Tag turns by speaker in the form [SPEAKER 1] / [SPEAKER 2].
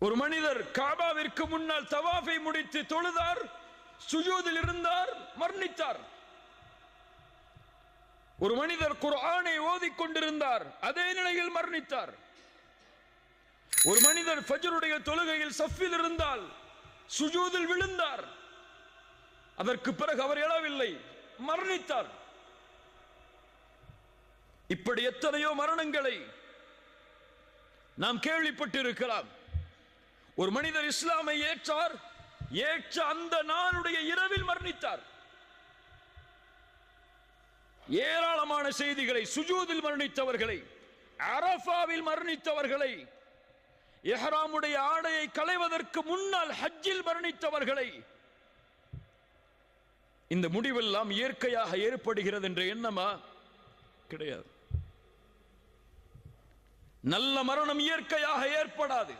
[SPEAKER 1] ஒரு மனிதர் காபாவிற்கு முன்னால் தவாஃபை முடித்து தொழுதார், சுஜூதில் இருந்தார், மரணித்தார். ஒரு மனிதர் குர்ஆனை ஓதிக்கொண்டிருந்தார், அதே நிலையில் மரணித்தார். ஒரு மனிதர் ஃபஜ்ருடைய தொழுகையில் சஃபில் இருந்தால் சுஜூதில் விழுந்தார், அதற்கு பிறகு அவர் எழவில்லை, மரணித்தார். இப்படி எத்தனையோ மரணங்களை நாம் கேள்விப்பட்டிருக்கலாம். ஒரு மனிதர் இஸ்லாமை ஏற்றார், ஏற்ற அந்த நாளுடைய இரவில் மரணித்தார். ஏராளமான செய்திகளை, சுஜூதில் மரணித்தவர்களை, அரஃபாவில் மரணித்தவர்களை, இஹ்ராமுடைய ஆடையை களைவதற்கு முன்னால் ஹஜ்ஜில் மரணித்தவர்களை, இந்த முடிவெல்லாம் இயற்கையாக ஏற்படுகிறது என்ற எண்ணமா? கிடையாது. நல்ல மரணம் இயற்கையாக ஏற்படாது.